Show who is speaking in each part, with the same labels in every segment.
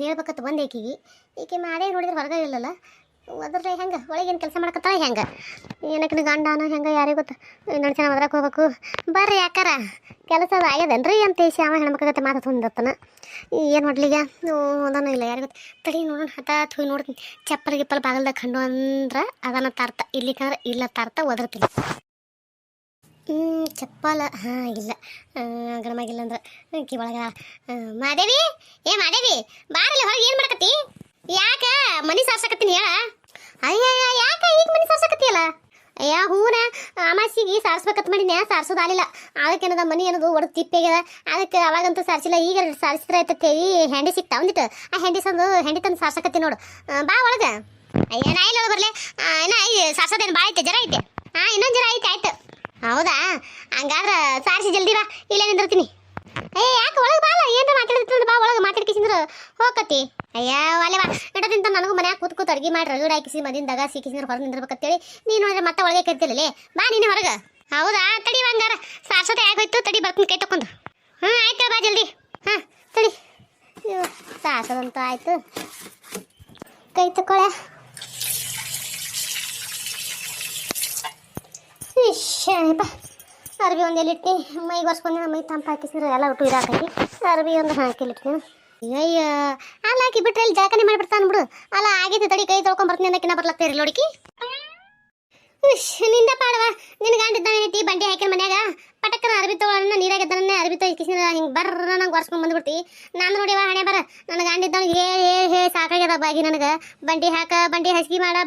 Speaker 1: ಹೇಳ್ಬೇಕತ್ತ ಬಂದು ಈಕೆ ಮಾಡೇ ನೋಡಿದ್ರೆ ಹೊರಗೆ ಇಲ್ಲಲ್ಲ ಅದ್ರ ಹೆಂಗೆ ಒಳಗೇನು ಕೆಲಸ ಮಾಡಕತ್ತಾಳ ಹೆಂಗೆ ಏನಕ್ಕೆ ಗಂಡನ ಹೆಂಗೆ ಯಾರಿಗೆ ಗೊತ್ತ ಇನ್ನೊಂದು ಜನ ಮದ್ರಕ್ಕೆ ಹೋಗ್ಬೇಕು ಬರ್ರಿ ಯಾಕಾರ ಕೆಲಸ ಅದು ಆಗ್ಯದೇನ್ರಿ ಅಂತ ಶ್ಯಾಮ ಹೆಣ್ಮಕ್ಳಗತ್ತೆ ಮಾತು ಹೊಂದತ್ತನ ಏನು ಮಾಡ್ಲಿಗ ಒಂದನೂ ಇಲ್ಲ ಯಾರಿಗೆ ಗೊತ್ತ ತಡಿ ನೋಡೋಣ ಹಠಾತ್ ಹೋಗಿ ನೋಡ್ತೀನಿ ಚಪ್ಪಲ್ ಗಿಪ್ಪಲ್ ಬಾಗಲ್ದಾಗ ಕಂಡು ಅಂದ್ರೆ ಅದನ್ನು ತರ್ತ ಇಲ್ಲಿಕಂದ್ರೆ ಇಲ್ಲ ತರ್ತ ಒದರ್ತೀನಿ ಚಪ್ಪಲ ಹಾಂ ಇಲ್ಲ ಗಣಮಾಗಿಲ್ಲ ಅಂದ್ರೆ ಕಿ ಒಳಗ ಮಾದೇವಿ ಮಾದೇವಿ ಬಾರಲ್ಲಿ ಹೊರಗೆ ಏನು ಮಾಡಕತ್ತಿ ಯಾಕ ಮನಿ ಸಾರ್ಸಕತ್ತೀನಿ ಹೇಳ ಅಯ್ಯಯ್ಯ ಯಾಕ ಈಗ ಮನಿ ಸಾರ್ಸಕತ್ತಿಯಲ್ಲ ಅಯ್ಯ ಹೂನ ಅಮಾಸಿಗೆ ಸಾರಿಸ್ಬೇಕತ್ ಮಾಡಿನ ಸಾರಿಸೋದಾಗಲಿಲ್ಲ ಅದಕ್ಕೇನದ ಮನಿ ಅನ್ನೋದು ಒಡದು ತಿಪ್ಪೆಗ್ಯದ ಅದಕ್ಕೆ ಅವಾಗಂತೂ ಸಾರಿಸಿಲ್ಲ ಈಗ ಸಾರಿಸಿದ್ರೆ ಆಯ್ತತ್ತೆ ಈ ಹೆಂಡಿ ಸಿಕ್ತಾ ಒಂದಿಟ್ಟು ಆ ಹೆಂಡಿ ತಂದು ಸಾರ್ಸಕತ್ತಿ ನೋಡು ಬಾ ಒಳಗ ಅಯ್ಯ ನಾ ಇಲ್ಲ ಬರ್ಲೆ ಸಾರ್ಸೋದೇನು ಭಾಳ ಐತೆ ಜರ ಐತೆ ಹಾಂ ಇನ್ನೊಂದು ಜರ ಐತೆ ಆಯ್ತು ಹೌದಾ ಹಂಗಾದ್ರೆ ಸಾರಿಸಿ ಜಲ್ದಿ ಬಾ ಇಲ್ಲೇ ನಿಂದಿರ್ತೀನಿ ಯಾಕೆ ಒಳಗೆ ಬಾಲ ಏನ್ರ ಮಾತಾಡ್ತಿದ್ರೆ ಬಾ ಒಳಗೆ ಮಾತಾಡ್ಕಿಸಿದ್ರೆ ಹೋಗತಿ ಅಯ್ಯ ಅಲ್ಲೇ ಬಾ ಇಡೋದಿಂತ ನನಗೂ ಮನ್ಯಾಗ ಕೂತ್ ಅಡ್ಗೆ ಮಾಡಿ ರಗಡ್ ಹಾಕಿಸಿ ಮದಿಂದಾಗ ಸಿಕ್ಕಿಸಿದ್ರೆ ಹೊರಗೆ ನಿಂದಿರ್ಬೇಕಂತೇಳಿ ನೀನು ನೋಡಿದ್ರೆ ಮತ್ತೆ ಒಳಗೆ ಕರಿತಿಲ್ಲೇ ಬಾ ನೀನು ಹೊರಗೆ ಹೌದಾ ತಡಿ ಹಂಗಾರ ಸಾರ್ಸೋದೆ ಆಗೋಯ್ತು ತಡಿ ಬರ್ತೀನಿ ಕೈ ತಕೊಂಡು ಆಯ್ತು ಬಾ ಜಲ್ದಿ ಹಾಂ ತಡಿ ಸಾರ್ಸೋದಂತೂ ಆಯ್ತು ಕೈ ತಕೊಳ್ಳೆ ಇಶ್ಯಪ್ಪ ಅರ್ಬಿ ಒಂದು ಎಲ್ಲಿಟ್ಟು ಮೈಗೆ ಒರ್ಸ್ಕೊಂಡು ಮೈ ತಂಪು ಹಾಕಿಸಿದ್ರೆ ಎಲ್ಲ ಒಟ್ಟು ಇದಾಕೈತಿ ಅರ್ಬಿ ಒಂದು ಹಾಕಿಲಿಟ್ಟು ಅಯ್ಯ ಅಲ್ಲ ಹಾಕಿ ಬಿಟ್ರೆ ಇಲ್ಲಿ ಜಾಕನೆ ಮಾಡಿಬಿಡ್ತಾನೆ ಬಿಡು ಅಲ್ಲ ಆಗೈತಿ ತಡಿ ಕೈ ತೊಳ್ಕೊಂಡ್ ಬರ್ತೀನಿ ಅನ್ನೋಕಿನ್ನ ಬರ್ಲತ್ತೇರಿ ನೋಡಿಕಿ ನಿಂದ ಪಾಡವ ನಿನ್ನ ಗಂಡಿದ್ದಾನೆ ಐತಿ ಬಂಡಿ ಹಾಕಿನ ಮನ್ಯಾಗ ಪಟಕ್ಕನ ಅರ್ಬಿ ತೊಗೊಳನ್ನ ನೀರಾಗಿದ್ದಾನೆ ಅರ್ಬಿ ತೊಯ್ಕಿಸಿದ್ರೆ ಹಿಂಗೆ ಬರ್ರ ನಂಗೆ ಒರ್ಸ್ಕೊಂಡು ಬಂದ್ಬಿಡ್ತಿ ನಾನು ನೋಡಿವ ಹಣೆ ಬರ ನನ್ನ ಗಂಡಿದ್ದಾನೆ ಹೇಳಿ ಸಾಕಾಗ್ಯದ ಬಾಗಿ ನನಗೆ ಬಂಡಿ ಹಾಕ ಬಂಡಿ ಹಸಿಗೆ ಮಾಡ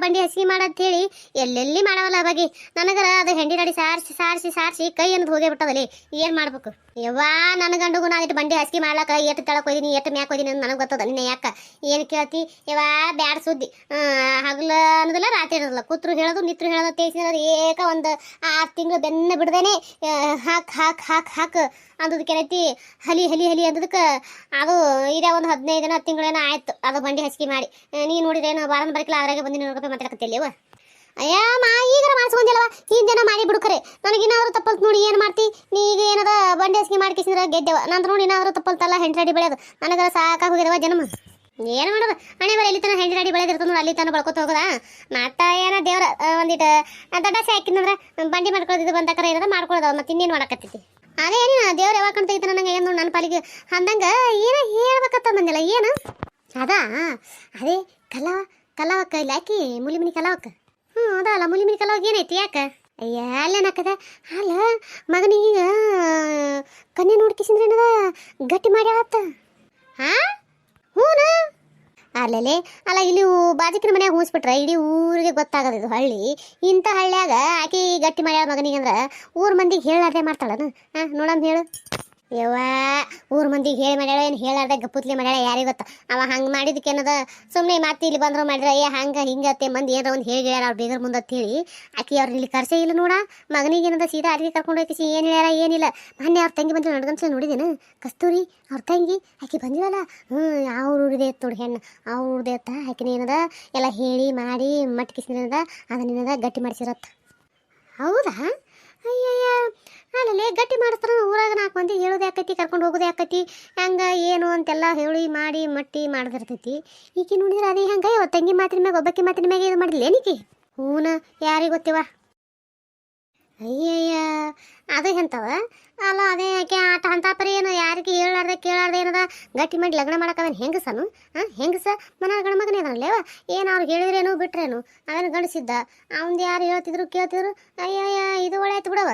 Speaker 1: ಅಂತ ಹೇಳಿ ಎಲ್ಲೆಲ್ಲಿ ಮಾಡವಲ್ಲ ಬಾಗಿ ನನಗರ ಅದು ಹೆಂಡಿ ನಡಿ ಸಾರಿಸಿ ಕೈ ಅನ್ನೋದು ಹೋಗೇ ಬಿಟ್ಟದಲ್ಲಿ ಏನು ಮಾಡ್ಬೇಕು ಯವ್ವಾ ನನ್ನ ಗಂಡುಗೂ ನಾನು ಬಂಡಿ ಹಸಿಗೆ ಮಾಡ್ಲಕ್ಕ ಎಟ್ಟು ತೆಳಕ್ ಹೋಯ್ದೀನಿ ಎಟ್ಟು ಮ್ಯಾಕ್ ಹೋಯ್ದೀನಿ ಅಂತ ನನಗೆ ಗೊತ್ತದ ನಿನ್ನ ಯಾಕ ಏನು ಕೇಳ್ತಿ ಯವ್ವಾ ಬ್ಯಾಡ ಸುದ್ದಿ ಹಗಲ ಅನ್ನೋದಿಲ್ಲ ರಾತ್ರಿ ಇರೋದಿಲ್ಲ ಕೂತ್ರು ಹೇಳೋದು ನಿತ್ರು ಹೇಳೋದು ತೇಸಿರೋದು ಏಕ ಒಂದು 6 ತಿಂಗಳು ಬೆನ್ನ ಬಿಡ್ದೇನೆ ಹಾಕ್ ಅಂದದಕ್ಕೆ ಏನೈತಿ ಹಲಿ ಅಂದದಕ್ಕೆ ಅದು ಇದೇ ಒಂದು 15 ದಿನ 10 ತಿಂಗಳೇನೋ ಆಯ್ತು ಅದು ಬಂಡಿ ಹಸಿಗೆ ಮಾಡಿ ನೀನು ನೋಡಿದ್ರೇನು ಬಾರನ್ ಬರಕಿಲ್ಲ ಅದ್ರಾಗೆ ಬಂದು 100 ರೂಪಾಯಿ ಮಾತಾಡಕತ್ತಿಲ್ಲವ ಅಯ್ಯ ಈಗಾರ ಮಾಡಿಸ್ಕೊಂದಿಲ್ಲವ ಹಿಂದೇನೋ ಮಾಡಿ ಬಿಡುಕರೆ ನನಗೇನಾದ್ರೂ ತಪ್ಪಲ್ತು ನೋಡಿ ಏನು ಮಾಡ್ತಿ ನೀ ಈಗ ಏನದ ಬಂಡಿ ಹಸಿಗೆ ಮಾಡ್ಕಿಸಿದ್ರೆ ಗೆದ್ದೆವ ನಂದು ನೋಡಿ ಏನಾದ್ರೂ ತಪ್ಪಲ್ತಲ್ಲ ಹೆಂಡ್ರಡಿ ಬೆಳೆಯೋದು ನನಗರ ಸಾಕಾಗಿ ಹೋಗಿದವ ಜನ್ಮ ಏನು ಮಾಡೋದು ಹಣೆ ಬರ ಇಲ್ಲಿ ತನ ಹೆಂಡ್ರಡಿ ಬೆಳೆದಿರ್ತದೆ ನೋಡಿ ಅಲ್ಲಿ ತನ ಬಳ್ಕೊತ ಹೋಗೋದಾ ಮತ್ತ ಏನ ದೇವ್ರ ಒಂದಿಟ್ಟು ದೊಡ್ಡಸೆ ಹಾಕಿನಂದ್ರೆ ಬಂಡಿ ಮಾಡ್ಕೊಳ್ಳೋದು ಬಂದಕರ ಏನದ ಮಾಡ್ಕೊಳ್ಳೋದು ಮತ್ತೆ ಇನ್ನೇನು ಮಾಡಕತ್ತೈತಿ ಅದೇ ಏನಿನ ದೇವ್ರು ಯಾವಾಗ ಕಾಣ್ತೈತೆ ನನಗೆ ಏನು ನನ್ನ ಪಾಲಿಗೆ ಅಂದಂಗೆ ಏನೋ ಹೇಳ್ಬೇಕತ್ತ ಬಂದಿಲ್ಲ ಏನು ಅದಾ ಅದೇ ಕಲಾವಕ್ಕ ಇಲ್ಲಿ ಹಾಕಿ ಮುಲಿಮಿನಿ ಕಲಾವಕ್ಕ ಅದಲ್ಲ ಮುಲಿಮಿನಿ ಕಲಾವಾಗ ಏನೈತಿ ಯಾಕೆ ಅಯ್ಯ ಅಲ್ಲೇನಾಕದ ಅಲ್ಲ ಮಗನಿಗೀಗ ಕನ್ಯೆ ನೋಡ್ಕಿಸಿದ್ರೆ ಏನದ ಗಟ್ಟಿ ಮಾಡಿ ಆತ ಹಾಂ ಹೂನ ಅಲ್ಲೇ ಅಲ್ಲ ಇಲ್ಲಿ ಬಾಜಿಕಿನ ಮನ್ಯಾಗ ಹೂಸ್ಬಿಟ್ರೆ ಇಡೀ ಊರಿಗೆ ಗೊತ್ತಾಗದ ಇದು ಹಳ್ಳಿ ಇಂಥ ಹಳ್ಳಿಯಾಗ ಆಕಿ ಗಟ್ಟಿ ಮಾಡ್ಯಾಳ ಮಗನಿಗೆ ಅಂದ್ರೆ ಊರ್ ಮಂದಿಗೆ ಹೇಳಾರ್ದೆ ಮಾಡ್ತಾಳನು ನೋಡಮ್ ಹೇಳು ಯವ್ವ ಊರ್ ಮಂದಿಗೆ ಹೇಳಿ ಮಾಡ್ಯಾಳ ಏನು ಹೇಳಾರ್ದೆ ಗಪ್ಪುತ್ಲಿ ಮಾಡ್ಯಾಳ ಯಾರಿಗೆ ಗೊತ್ತ ಅವ ಹಂಗೆ ಮಾಡಿದಕ್ಕೆ ಏನದ ಸುಮ್ಮನೆ ಮತ್ತೆ ಇಲ್ಲಿ ಬಂದ್ರು ಮಾಡಿದ್ರೆ ಹಂಗೆ ಹಿಂಗತ್ತೆ ಮಂದಿ ಏನಾರ ಒಂದು ಹೇಳಿ ಹೇಳ್ಯಾರ ಅವ್ರು ಬೇಗರ ಮುಂದತ್ ಹೇಳಿ ಆಕಿ ಅವ್ರನ್ನ ಇಲ್ಲಿ ಕರ್ಸೇ ಇಲ್ಲ ನೋಡ ಮಗನಿಗೆ ಏನದ ಸೀದಾ ಅಲ್ಲಿಗೆ ಕರ್ಕೊಂಡು ಹೋಗಿಸಿ ಏನು ಹೇಳ್ಯಾರ ಏನಿಲ್ಲ ಮೊನ್ನೆ ಅವ್ರ ತಂಗಿ ಬಂದ್ರು ನಡ್ಗನ್ಸಲ ನೋಡಿದೇನು ಕಸ್ತೂರಿ ಅವ್ರ ತಂಗಿ ಆಕಿ ಬಂದಿವಲ್ಲ ಅವ್ರ ಊರಿದೆ ನೋಡಿ ಹೆಣ್ಣು ಅವ್ರ ಊರಿದೆ ಅತ್ತ ಆಕಿನ ಏನದ ಎಲ್ಲ ಹೇಳಿ ಮಾಡಿ ಮಟ್ಕಿಸಿನದ ಅದನ್ನೇನದ ಗಟ್ಟಿ ಮಾಡಿಸಿರತ್ತ ಹೌದಾ ಅಯ್ಯಯ್ಯ ಅಲ್ಲೇ ಗಟ್ಟಿ ಮಾಡಿಸ್ತಾರ ಊರಾಗ 4 ಮಂದಿ ಹೇಳೋದು ಯಾಕೈತಿ ಕರ್ಕೊಂಡು ಹೋಗೋದು ಯಾಕೈತಿ ಹಂಗೆ ಏನು ಅಂತೆಲ್ಲ ಹೇಳಿ ಮಾಡಿ ಮಟ್ಟಿ ಮಾಡಿದಿರ್ತೈತಿ ಈಕಿ ನೋಡಿದ್ರೆ ಅದೇ ಹಂಗೆ ತಂಗಿ ಮಾತಿನ ಮ್ಯಾಗ ಒಬ್ಬಕ್ಕಿ ಮಾತಿನ ಮ್ಯಾಗ ಇದು ಮಾಡಿಲ್ಲ ಏನೀಕಿ ಹೂನ ಯಾರಿಗೆ ಗೊತ್ತಿವ ಅಯ್ಯಯ್ಯ ಅದು ಎಂತವ ಅಲ್ಲ ಅದೇ ಯಾಕೆ ಆಟ ಅಂತಾಪರಿ ಏನು ಯಾರಿಗೆ ಹೇಳಾರ್ದೆ ಕೇಳಾರ್ದೆ ಏನದ ಗಟ್ಟಿ ಮಾಡಿ ಲಗ್ನ ಮಾಡಕ್ಕದನ್ ಹೆಂಗಸನು ಹೆಂಗಸ ಮನ ಗಣಮಗನೇ ಅದನ್ನೇವ ಏನು ಅವ್ರಿಗೆ ಹೇಳಿದ್ರೇನು ಬಿಟ್ರೇನು ಅವೇನು ಗಂಡಸಿದ್ದ ಅವ್ನು ಯಾರು ಹೇಳ್ತಿದ್ರು ಕೇಳ್ತಿದ್ರು ಅಯ್ಯಯ್ಯ ಇದು ಒಳ್ಳೆ ಆಯ್ತು ಬಿಡವ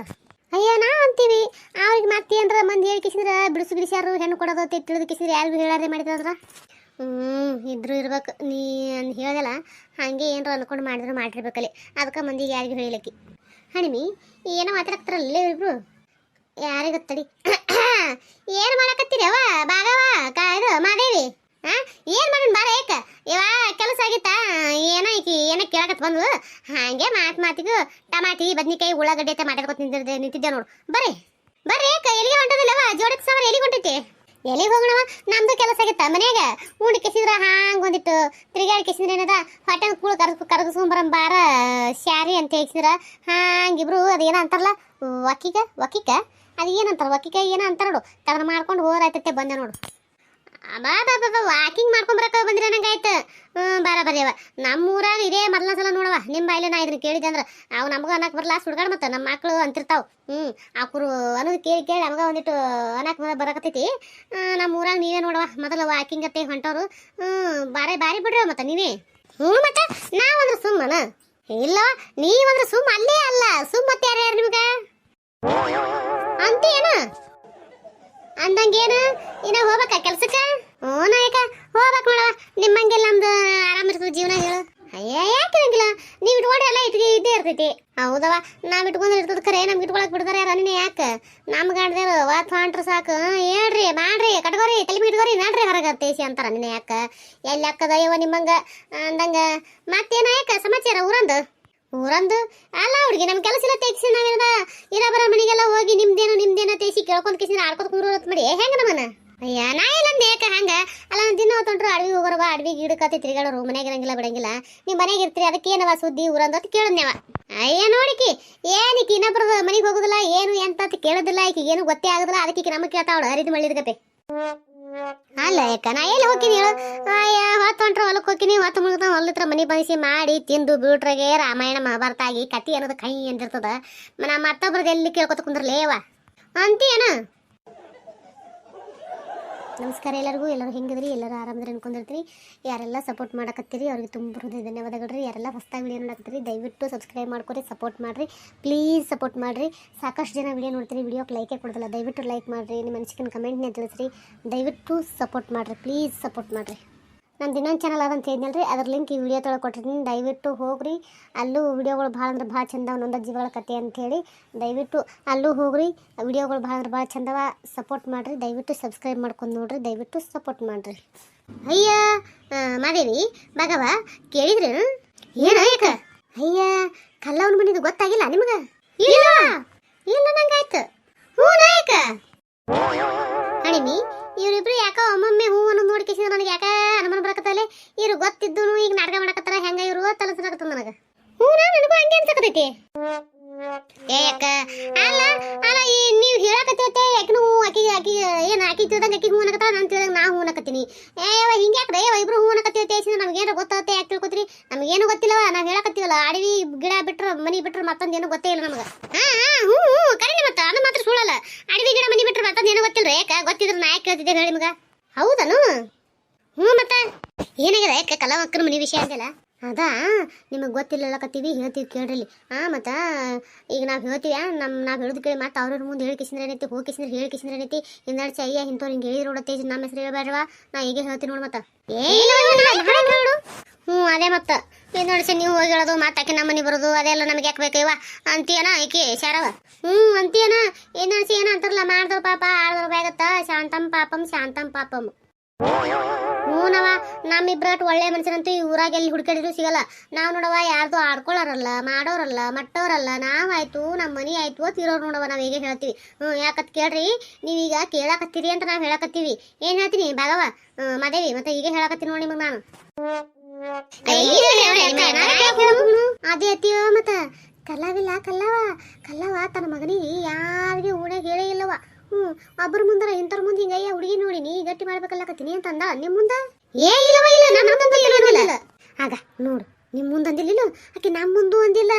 Speaker 1: ಅಯ್ಯ ನಾ ಅಂತೀವಿ ಅವ್ರಿಗೆ ಮತ್ತೆ ಏನಾರ ಮಂದಿ ಹೇಳ್ಕಿಸಿದ್ರೆ ಬಿಡಿಸ್ಯಾರು ಹೆಣ್ಣು ಕೊಡೋದು ತಿಳಿದು ಕಿಸಿದ್ರೆ ಯಾರಿಗೂ ಹೇಳಾರ್ದೆ ಮಾಡಿದ್ರ ಇದ್ರು ಇರ್ಬೇಕು ನೀ ಹೇಳ್ದಲ್ಲ ಹಾಗೆ ಏನಾರ ಅನ್ಕೊಂಡು ಮಾಡಿರ್ಬೇಕಲ್ಲಿ ಅದಕ್ಕೆ ಮಂದಿಗೆ ಯಾರಿಗೂ ಹೇಳಿಲಕ್ಕಿ ಹಣಿಮಿ ಏನೋ ಮಾತಾಡ್ತಾರಲ್ಲೇ ಇಬ್ರು ಯಾರಿಗೊತ್ತಡಿ ಏನು ಮಾಡಕತ್ತೀರಿ ಅವ ಬಾಗವ ಇದು ಮಾದೇವಿ ಏನು ಮಾಡೋಣ ಬಾರ ಏಕ ಇವ ಕೆಲಸ ಆಗಿತ್ತಾ ಏನೋ ಈಕಿ ಏನೋ ಕೇಳಕತ್ ಬಂದು ಹಾಗೆ ಮಾತಿಗೂ ಟಮಾಟಿ ಬದ್ನಿಕಾಯಿ ಉಳ್ಳಾಗಡ್ಡೆ ಅಂತ ಮಾತಾಡ್ಕೊತ ನಿಂತಿದ್ದೆ ನೋಡು ಬರ್ರಿ ಏಕ ಎಲ್ಲಿಗೆ ಹೊಂಟದಿಲ್ಲವ ಜೋಡಕ್ಕೆ ಸಾವಿರ ಎಲ್ಲಿಗೆ ಹೊಂಟೈತಿ ಎಲ್ಲಿಗೆ ಹೋಗೋಣವ ನಮ್ದು ಕೆಲಸ ಆಗಿತ್ತ ಮನ್ಯಾಗ ಉಂಡು ಕೆಸಿದ್ರ ಹಾಂಗೆ ಒಂದಿಟ್ಟು ತಿರುಗಾಡಿ ಕೆಸಿದ್ರೆ ಏನದ ಹೊಟ್ಟೆ ಕೂಳು ಕರಗಿಸ್ಕೊಂಬರಂ ಬಾರ ಸ್ಯಾರಿ ಅಂತ ಹೇಳ್ಸಿದ್ರ ಹಾಂಗಿಬ್ರು ಅದೇನೋ ಅಂತಾರಲ್ಲ ವಕ್ಕಿಕ ಅದು ಏನಂತಾರ ವಕ್ಕಿಕ ಏನೋ ಅಂತಾರ ನೋಡು ತಗೊಂಡು ಮಾಡ್ಕೊಂಡು ಹೋರಾಯ್ತೈತೆ ಬಂದೆ ನೋಡು ವಾಕಿಂಗ್ ಮಾಡ್ಕೊಂಬರಕ ಬಂದಿರ ನಂಗಾಯ್ತು. ಬಾರ ಬರ್ಯವ ನಮ್ಮ ಊರಾಗ ಇದೇ ಮೊದಲ ಸಲ ನೋಡವ ನಿಮ್ಮ ಬಾಯಿಲೆ ನಾ ಇದನ್ನ ಕೇಳಿದೆ ಅಂದ್ರೆ ಅವು ನಮಗ ಅನ್ನಕ್ ಬರಲ್ಲ ಸುಡ್ಗಾಡ್ ಮತ್ತೆ ನಮ್ಮ ಮಕ್ಳು ಅಂತಿರ್ತಾವ. ಆಕರು ಅನ್ನೋದು ಕೇಳಿ ಕೇಳಿ ನಮಗ ಒಂದಿಟ್ಟು ಅನ್ನಕ್ ಬರಕತ್ತೈತಿ. ನಮ್ಮ ಊರಾಗ ನೀವೇ ನೋಡವ ಮೊದಲ ವಾಕಿಂಗ್ ಅತ್ತೆ ಹೊಂಟವ್ರು. ಬಾರಿ ಬಿಡ್ರಿ ಮತ್ತೆ ನೀವೇ. ಮತ್ತೆ ನಾವಂದ್ರೆ ಸುಮ್ಮನ ಇಲ್ಲ, ನೀವಂದ್ರೆ ಸುಮ್ಮ ಅಲ್ಲೇ ಅಲ್ಲ ಸುಮ್ಮ ಮತ್ತೆ ಯಾರ್ಯಾರು ನಿಮ್ಗ ಅಂತೇನ ಅಂದಂಗೇನು ಇನ್ನ ಹೋಗ್ಬೇಕ ಕೆಲ್ಸಕ್ಕ? ನಾಯಕ ಹೋಗ್ಬೇಕು ನೋಡವ. ನಿಮ್ಮಂಗೆಲ್ಲ ನಮ್ದು ಆರಾಮಿರ್ತದ ಜೀವನ ಹೇಳು. ಅಯ್ಯ ಯಾಕಿರಂಗಿಲ್ಲ, ನೀವ್ ಇಟ್ಕೊಂಡ್ರೆ ಎಲ್ಲ ಇದ್ದೇ ಇರ್ತೈತಿ. ಹೌದವ, ನಾವ್ ಇಟ್ಕೊಂಡ್ರೆ ಇರ್ತದ ಖರೆ, ನಮ್ಗೆ ಇಟ್ಕೊಳಕ್ ಬಿಡ್ತಾರೆ ಯಾರ ನೀನೆ? ಯಾಕ ನಮ್ ಗಂಡದೇವ್ರು ವಾತ್ ಹೊಂಟ್ರ ಸಾಕು ಹೇಳ್ರಿ ಮಾಡ್ರಿ ಕಟ್ಕೋರಿ ತಲೆ ಇಟ್ಕೋರಿ ನಡ್ರಿ ಹೊರಗ ತೇಸಿ ಅಂತಾರ. ನೀನೆ ಯಾಕ ಎಲ್ಲಿ ಅಕ್ಕದ ಅಯ್ಯವ ನಿಮ್ಮಂಗ ಅಂದಂಗ ಮತ್ತೇನ ಯಾಕ ಸಮಾಚಾರ ಊರಂದು ಅಲ್ಲ ಹುಡುಗಿ ನಮ್ ಕೆಲಸ ಇಲ್ಲ ತೆಗ್ಸಿ ನಾವೇನದ ಇರ ಬರ ಮನೆಗೆಲ್ಲ ಹೋಗಿ ನಿಮ್ದೇನ ತೇಸಿ ಕೇಳ್ಕೊಂಡ್ ಕಿಸಿ ಆಡ್ಕೊತ ಕುಂದ್ರತ್ ಮಾಡಿ ಹೆಂಗ ನಮ್ಮನ? ಅಯ್ಯ ನಾ ಇಲ್ಲಂದ ಯಾಕ ಹಂಗ ಅಲ್ಲ ದಿನ ಹೊತ್ತೊಂಟ್ರು ಅಡವಿ ಹೋಗೋರವ ಅಡವಿ ಗಿಡಕತ್ತೆ ತಿರುಗಾಡೋರು ಮನೆಗೆ ಇರಂಗಿಲ್ಲ ಬಿಡಂಗಿಲ್ಲ. ನೀವು ಮನೆಗೆ ಇರ್ತೀರಿ ಅದಕ್ಕೆ ಏನವ ಸುದ್ದಿ ಊರಂದ ಕೇಳದ್ನೇವ. ಅಯ್ಯ ನೋಡಿಕಿ ಏನೀಕಿ ಇನ್ನೊಬ್ರದ ಮನೆಗೆ ಹೋಗುದಿಲ್ಲ ಏನು ಎಂತ ಕೇಳೋದಿಲ್ಲ. ಈಕಿ ಏನು ಗೊತ್ತೇ ಆಗುದಿಲ್ಲ. ಅದಕ್ಕೆ ಈಕಿ ನಮಗೆ ಕೇಳ್ತಾವಳು ಹರಿದು ಮಳ್ಳಿದ್ಗತೆ. ಅಲ್ಲ ಯಾಕ ನಾ ಎಲ್ಲಿ ಹೋಗ್ತೀನಿ ಹೇಳು? ಅಯ್ಯ ಹೊತ್ತು ಹೊಂಟ್ರ ಹೊಲಕ್ಕೆ ಹೋಗ್ತೀನಿ, ಹೊತ್ತು ಮುಗಿದ ಹೊಲತ್ರ ಮನೆ ಬನಿಸಿ ಮಾಡಿ ತಿಂದು ಬೀಟ್ರಾಗೆ ರಾಮಾಯಣ ಮಹಾಭಾರತ ಆಗಿ ಕತಿ ಅನ್ನೋದು ಕೈ ಅಂತಿರ್ತದ. ನಾ ಮತ್ತೊಬ್ರದ್ದು ಎಲ್ಲಿ ಕೇಳ್ಕೊತ ಕುಂದ್ರಲೇವ ಅಂತೀಯನ? ನಮಸ್ಕಾರ ಎಲ್ಲರಿಗೂ. ಎಲ್ಲರೂ ಹೆಂಗಿದ್ರಿ? ಎಲ್ಲರೂ ಆರಾಮದ್ರಿ ಅನ್ಕೊಂಡಿರ್ತೀರಿ. ಯಾರೆಲ್ಲ ಸಪೋರ್ಟ್ ಮಾಡಕತ್ತೀರಿ ಅವ್ರಿಗೆ ತುಂಬ ಹೃದಯ ಧನ್ಯವಾದಗಳು ರೀ. ಯಾರೆಲ್ಲ ಹೊಸದಾಗಿ ವಿಡಿಯೋ ನೋಡಕತ್ತೀರಿ ದಯವಿಟ್ಟು ಸಬ್ಸ್ಕ್ರೈಬ್ ಮಾಡ್ಕೊರಿ, ಸಪೋರ್ಟ್ ಮಾಡಿರಿ, ಪ್ಲೀಸ್ ಸಪೋರ್ಟ್ ಮಾಡಿರಿ. ಸಾಕಷ್ಟು ಜನ ವಿಡಿಯೋ ನೋಡ್ತೀರಿ, ವಿಡಿಯೋಕ್ಕೆ ಲೈಕೇ ಕೊಡೋದಿಲ್ಲ. ದಯವಿಟ್ಟು ಲೈಕ್ ಮಾಡಿರಿ, ನಿಮ್ಮ ಅನಿಸಿಕೆ ಕಮೆಂಟ್ನೇ ತಿಳಿಸ್ರಿ. ದಯವಿಟ್ಟು ಸಪೋರ್ಟ್ ಮಾಡಿರಿ, ಪ್ಲೀಸ್ ಸಪೋರ್ಟ್ ಮಾಡಿರಿ. ನಂದು ಇನ್ನೊಂದು ಚಾನಲ್ ಅದಂತ ಹೇಳಿದ್ನಲ್ರಿ, ಅದ್ರ ಲಿಂಕ್ ಈ ವಿಡಿಯೋ ತೊಳಗೆ ಕೊಟ್ಟಿರ್ತೀನಿ. ದಯವಿಟ್ಟು ಹೋಗ್ರಿ, ಅಲ್ಲೂ ವಿಡಿಯೋಗಳು ಭಾಳ ಅಂದ್ರೆ ಭಾಳ ಚಂದ ಒಂದೊಂದು ಜೀವಗಳ ಕತೆ ಅಂಥೇಳಿ. ದಯವಿಟ್ಟು ಅಲ್ಲೂ ಹೋಗ್ರಿ, ವಿಡಿಯೋಗಳು ಭಾಳ ಅಂದ್ರೆ ಭಾಳ ಚಂದವ. ಸಪೋರ್ಟ್ ಮಾಡಿರಿ, ದಯವಿಟ್ಟು ಸಬ್ಸ್ಕ್ರೈಬ್ ಮಾಡ್ಕೊಂಡು ನೋಡ್ರಿ, ದಯವಿಟ್ಟು ಸಪೋರ್ಟ್ ಮಾಡಿರಿ. ಅಯ್ಯ ಮಾದೇವಿ ಭಾಗವ ಕೇಳಿದ್ರಿ ಏನ ಯಾಕ? ಅಯ್ಯ ಕಲ್ಲವನ ಮನಿದು ಗೊತ್ತಾಗಿಲ್ಲ ನಿಮಗೆ? ಇಲ್ಲ ನಂಗಾಯ್ತು. ಹ್ಞೂ ನಾಯಕ ಹಣಿಮಿ ಇವ್ರಿಬ್ರು ಯಾಕ ಒಮ್ಮೊಮ್ಮೆ ಹೂ ಅನ್ನೋದು ನೋಡಿ ಕಿಸಿದ್ರೆ ನನಗೆ ಯಾಕ ಅನುಮಾನ ಬರಕತ್ತಲೆ. ಇವ್ರು ಗೊತ್ತಿದ್ದು ಈಗ ನಾಟಕ ಮಾಡಕತ್ತಾರ ಹೆಂಗ ಇವ್ರು ತಲಸಕತ್ತ ನನಗೆ. ಹ್ಞೂ ನನಗೂ ಹಂಗೆ ಅನ್ಸಕತೈತಿ. ಏ ಅಕ್ಕ ಅಲ್ಲ ಅಲ್ಲ ನೀವು ಹೇಳಕತ್ತೈತೆ ಯಾಕನು ಆಕಿ ಏನು ಆಕಿ ತಿಳ್ದಂಗೆ ಆಕಿ ಹೂ ಅನ್ನಕತ್ತಾಳ, ನಾನು ತಿಳ್ದಂಗೆ ನಾ ಹೂ ಅನ್ನಕತ್ತೀನಿ. ಹಿಂಗೆ ಯಾಕ್ರೆ ಇಬ್ರು ಹೂ ಅನ್ನಕತ್ತೈತೆ ನಮ್ಗೇನು ಗೊತ್ತಾಗುತ್ತೆ ಯಾಕೆ ತಿಳ್ಕೊತೀರಿ? ನಮಗೇನು ಗೊತ್ತಿಲ್ಲವ, ನಾವು ಹೇಳಕತ್ತೀವಲ್ಲ ಅಡವಿ ಗಿಡ ಬಿಟ್ರೆ ಮನಿ ಬಿಟ್ರೆ ಮತ್ತೊಂದೇನು ಗೊತ್ತೇ ಇಲ್ಲ ನಮಗೆ. ಹ್ಞೂ ಕರೀನಿ ಮತ್ತೆ ಅದು ಮಾತ್ರ ಸುಳ್ಳಲ್ಲ. ಅಡವಿ ಗಿಡ ಮನಿ ಬಿಟ್ರೆ ಮತ್ತೊಂದೇನು ಗೊತ್ತಿಲ್ಲ ಯಾಕ? ಗೊತ್ತಿದ್ರೆ ನಾ ಯಾಕೆ ಕೇಳ್ತಿದ್ದೆ ಹೇಳಿ ನಿಮ್ಗೆ? ಹೌದನು? ಹ್ಞೂ ಮತ್ತೆ ಏನಾಗಿದೆ ಯಾಕೆ ಕಲವಕ್ಕನ ಮನಿ ವಿಷಯ ಅಂತೆಲ್ಲ? ಅದಾ ನಿಮಗೆ ಗೊತ್ತಿಲ್ಲಕತ್ತೀವಿ ಹೇಳ್ತೀವಿ ಕೇಳ್ರಿ. ಮತ್ತು ಈಗ ನಾವು ಹೇಳ್ತೀವಿ ನಾವು ಹೇಳೋದು ಕೇಳಿ ಮತ್ತೆ ಅವ್ರ ಮುಂದೆ ಹೇಳಿ ಕಿಸಿದ್ರೆ ಏನೈತಿ, ಹೋಗಿ ಕಿಸಿದ್ರೆ ಹೇಳಿ ಕಿಸಿದ್ರೆ ಏನೈತಿ. ಹಿಂದಾಡ್ಸಿ ಅಯ್ಯ ಇಂಥವ್ರು ಹಿಂಗೆ ಹೇಳಿ ನೋಡತ್ತೆ ನಮ್ಮ ಹೆಸರು ಹೇಳ್ಬೇಡ್ರವ, ನಾ ಈಗ ಹೇಳ್ತೀನಿ ನೋಡಿ ಮತ್ತೆ. ನೋಡು ಅದೇ ಮತ್ತೆ ಹಿಂದಾಡ್ಸಿ ನೀವು ಹೋಗಿ ಹೇಳೋದು ಮತ್ತೆ ಆಕೆ ನಮ್ಮ ಮನೆ ಬರೋದು ಅದೆಲ್ಲ ನಮಗೆ ಯಾಕೆ ಬೇಕೈವ ಅಂತೀಯನ ಈಕೆ ಶಾರವ? ಅಂತೀಯನ ಹಿಂದಾಡ್ಸಿ ಏನ ಅಂತಾರಲ್ಲ, ಮಾಡ್ದವ್ ಪಾಪ ಆಡ್ದವ್ ಬೇಗತ್ತ ಶಾಂತಂ ಪಾಪಂ. ಹ್ಞೂನವ ನಮ್ಮಿಬ್ರಟ್ ಒಳ್ಳೆ ಮನುಷ್ಯರಂತೂ ಈ ಊರಾಗ ಎಲ್ಲಿ ಹುಡುಕಾಡಿದ್ರು ಸಿಗಲ್ಲ. ನಾವು ನೋಡವ ಯಾರ್ದು ಆಡ್ಕೊಳ್ಳೋರಲ್ಲ, ಮಾಡೋರಲ್ಲ, ಮಟ್ಟೋರಲ್ಲ. ನಾವಾಯ್ತು ನಮ್ಮ ಮನೆ ಆಯ್ತು ತೀರೋರು ನೋಡವ, ನಾವು ಹೇಗೆ ಹೇಳ್ತೀವಿ. ಯಾಕತ್ ಕೇಳ್ರಿ, ನೀವೀಗ ಕೇಳಕತ್ತೀರಿ ಅಂತ ನಾವು ಹೇಳಕತ್ತೀವಿ. ಏನು ಹೇಳ್ತೀನಿ ಭಾಗವ ಮಾದೇವಿ ಮತ್ತೆ ಈಗ ಹೇಳಕತ್ತೀನಿ ನೋಡಿ ನಿಮಗೆ ನಾನು. ಅದೇ ಅತ್ತೀವ ಮತ್ತ ಕಲ್ಲವ ತನ್ನ ಮಗನಿಗೆ ಯಾರಿಗೆ ಊರಾಗ ಹೇಳೇ ಇಲ್ಲವ. ಒಬ್ಬರ ಮುಂದರ ಇಂಥವ್ರ ಮುಂದೆ ಹಿಂಗಯ್ಯ ಹುಡುಗಿ ನೋಡಿ ನೀ ಗಟ್ಟಿ ಮಾಡ್ಬೇಕಲ್ಲಕತ್ತೀನಿ ಅಂತ ಅಂದ ನಿಮ್ಮ ಮುಂದ. ಇಲ್ಲ ಆಗ ನೋಡು ನಿಮ್ಮ ಮುಂದೆ ಅಂದಿಲ್ಲ ಆಕೆ ನಮ್ಮ ಮುಂದೂ ಅಂದಿಲ್ಲ.